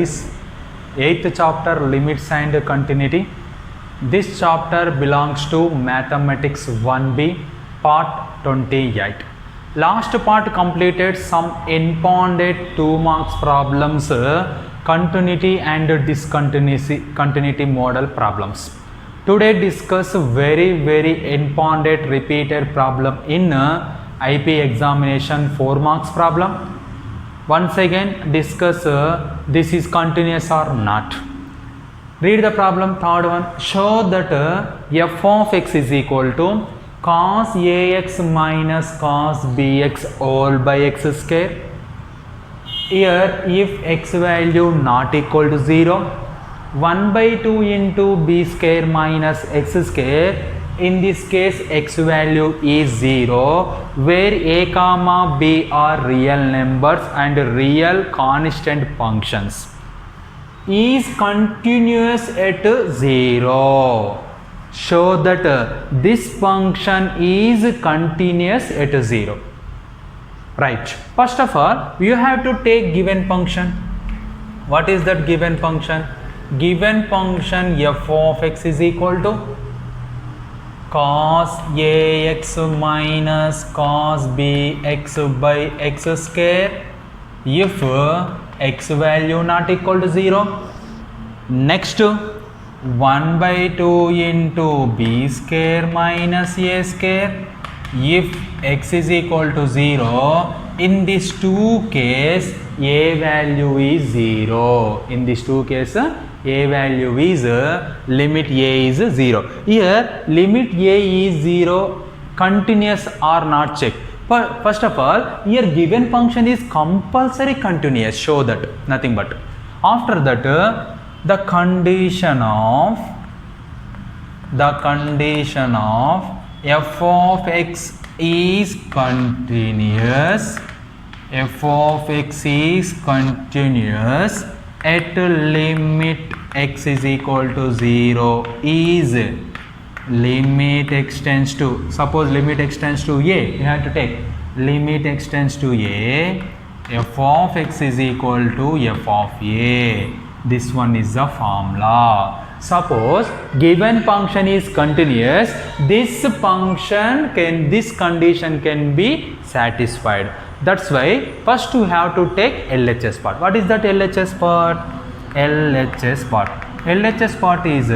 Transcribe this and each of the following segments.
is 8th chapter, limits and continuity. This chapter belongs to mathematics 1b part 28. Last part completed some impounded 2 marks problems, continuity and discontinuity model problems. Today discuss very impounded repeated problem in IP examination 4 marks problem. Once again discuss this is continuous or not. Read the problem. Third one, show that f of x is equal to cos ax minus cos bx all by x square. Here if x value not equal to 0, 1 by 2 into b square minus x square. In this case x value is 0, where a comma b are real numbers and real constant functions, is continuous at 0. Show that this function is continuous at 0. Right. First of all, you have to take given function. What is that given function? Given function f of x is equal to cos ax minus cos bx by x square if x value not equal to 0. Next, 1 by 2 into b square minus a square if x is equal to 0. In these two cases a value is 0. In these two cases a value is limit a is 0. Here limit a is 0, continuous or not check. First of all, here given function is compulsory continuous. Show that, nothing but. After that, the condition of f of x is continuous. F of x is continuous at limit x is equal to 0 is limit x tends to, suppose limit x tends to a, you have to take limit x tends to a, f of x is equal to f of a. This one is the formula. Suppose given function is continuous, this condition can be satisfied. That's why first you have to take LHS part. What is that LHS part? LHS part is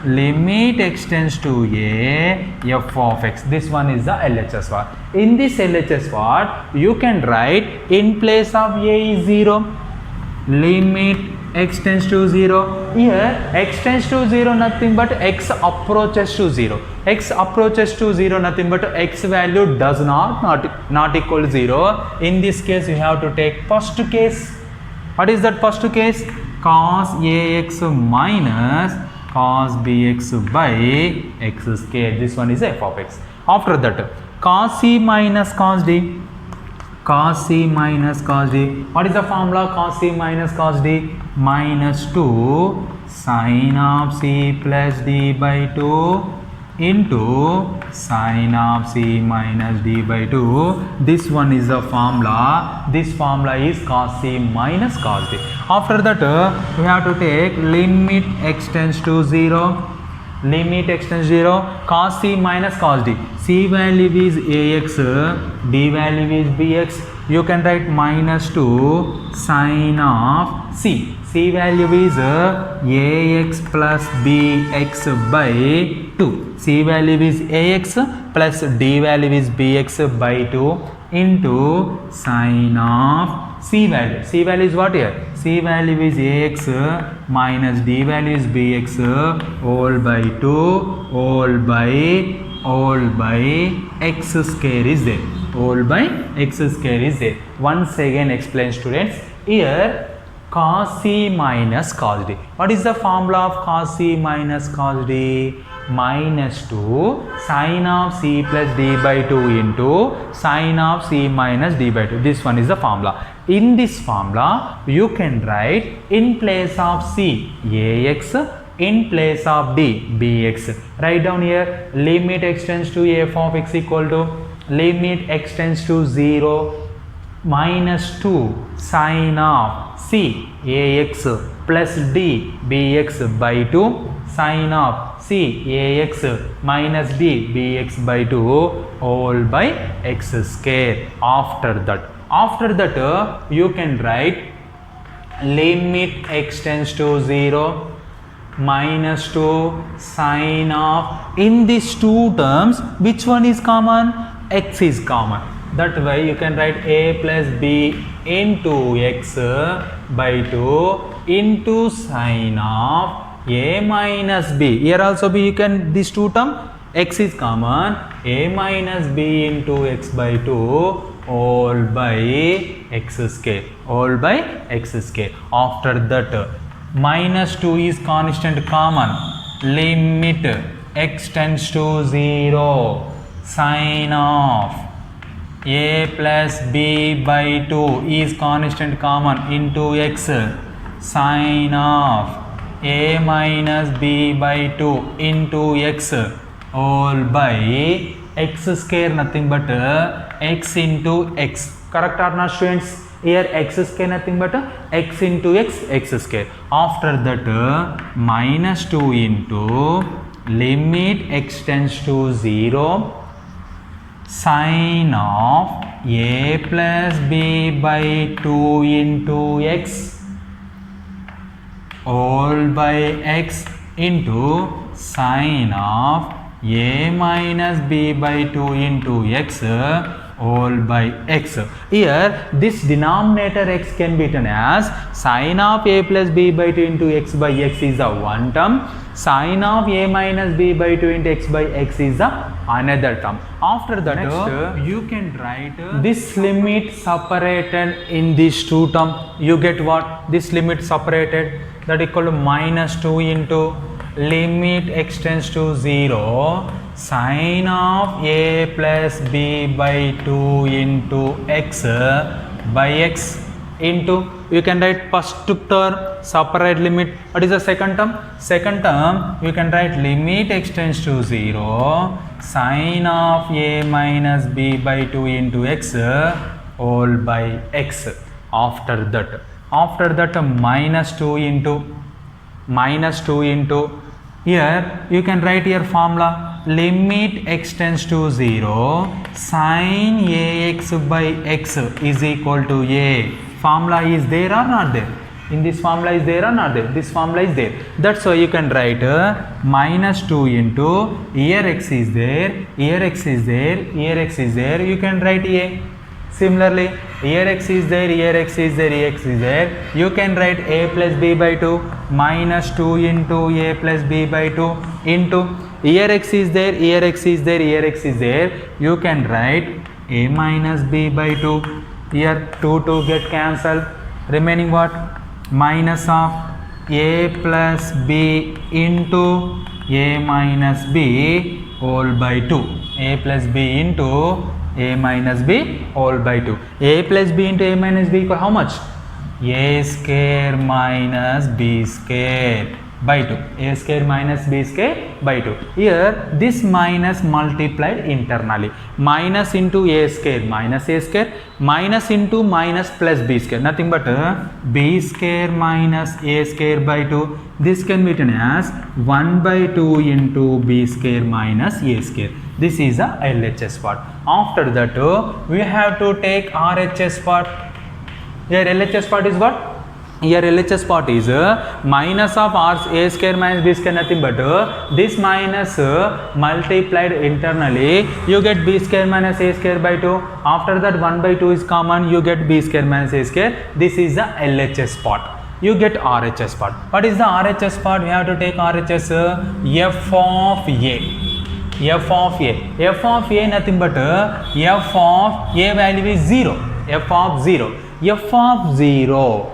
limit x tends to a f of x. This one is the LHS part. In this LHS part, you can write in place of a is 0, limit x tends to 0. Here x tends to 0, nothing but x approaches to 0. X approaches to 0, nothing but x value does not equal to 0. In this case you have to take first case. What is that first case? Cos ax minus cos bx by x square. This one is f of x. After that, cos c minus cos d. Cos c minus cos d. What is the formula? Cos c minus cos d minus 2 sin of c plus d by 2 into sin of c minus d by 2. This one is the formula. This formula is cos c minus cos d. After that, we have to take limit x tends to 0. Limit x tends to 0, cos c minus cos d. C value is ax, d value is bx. You can write minus 2 sin of c. C value is ax plus bx by 2. C value is ax plus d value is bx by 2 into sin of c value. C value is what here? C value is ax minus d value is bx all by 2 all by x square is there. All by x square is there. Once again explain, students. Here cos c minus cos d. What is the formula of cos c minus cos d? Minus 2 sin of c plus d by 2 into sin of c minus d by 2. This one is the formula. In this formula, you can write in place of c ax, in place of d bx. Write down here limit x tends to f of x equal to limit x tends to 0 minus 2 sine of c ax plus d bx by 2 sine of c ax minus d bx by 2 all by x square. After that you can write limit x tends to 0 minus 2 sine of, in these two terms which one is common? X is common. That way you can write a plus b into x by 2 into sine of a minus b. Here also b, you can, these two term x is common, a minus b into x by 2 all by x square, all by x square. After that minus 2 is constant common, limit x tends to 0 sine of a plus b by 2 is constant common into x sine of a minus b by 2 into x all by x square, nothing but x into x. Correct or not, students? Here x square nothing but x into x square. After that minus 2 into limit x tends to 0 sine of a plus b by 2 into x all by x into sine of a minus b by 2 into x all by x. Here this denominator x can be written as sine of a plus b by 2 into x by x is a one term, sine of a minus b by 2 into x by x is a another term. After that next you can write this limit separated in these two term. You get what? This limit separated, that equal to minus 2 into limit x tends to 0 sine of a plus b by 2 into x by x into, you can write first term separate limit. What is the second term? Second term you can write limit x tends to 0 sine of a minus b by 2 into x all by x. After that minus 2 into here you can write here formula, limit x tends to 0 sine ax by x is equal to a. Formula is there or not there? In this formula is there or not there? This formula is there. That's why you can write minus 2 into, here x is there, here x is there, here x is there, you can write a. Similarly here x is there, here x is there, here x is there, you can write a plus b by 2 minus 2 into a plus b by 2 into, here x is there, here x is there, here x is there, you can write a minus b by 2. Here 2 get cancelled, remaining what? Minus of a plus b into a minus b all by 2. A plus b into a minus b all by 2. A plus b into a minus b equal how much? A square minus b square by 2. A square minus b square by 2. Here this minus multiplied internally. Minus into a square minus a square, minus into minus plus b square, nothing but b square minus a square by 2. This can be written as 1 by 2 into b square minus a square. This is a LHS part. After that we have to take RHS part. Here LHS part is what? Here LHS part is minus of r a square minus b square, nothing but this minus multiplied internally, you get b square minus a square by 2. After that 1 by 2 is common, you get b square minus a square. This is the LHS part. You get RHS part. What is the RHS part? We have to take RHS f of a. F of a. F of a nothing but f of a value is 0. F of 0. F of 0.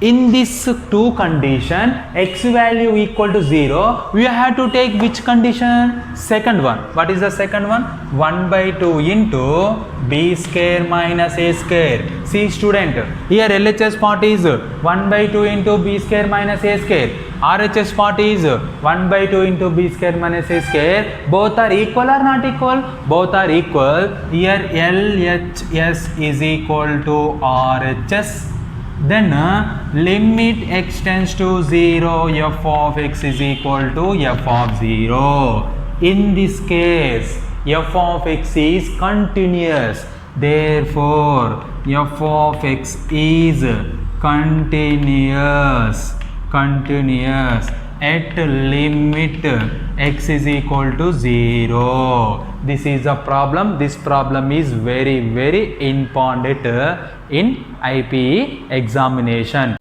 In this two condition, x value equal to 0, we have to take which condition? Second one. What is the second one? 1 by 2 into b square minus a square. See student, here LHS part is 1 by 2 into b square minus a square. RHS part is 1 by 2 into b square minus a square. Both are equal or not equal? Both are equal. Here LHS is equal to RHS. Then limit x tends to 0, f of x is equal to f of 0. In this case, f of x is continuous. Therefore, f of x is continuous at limit x is equal to 0. This is a problem. This problem is very important in IPE examination.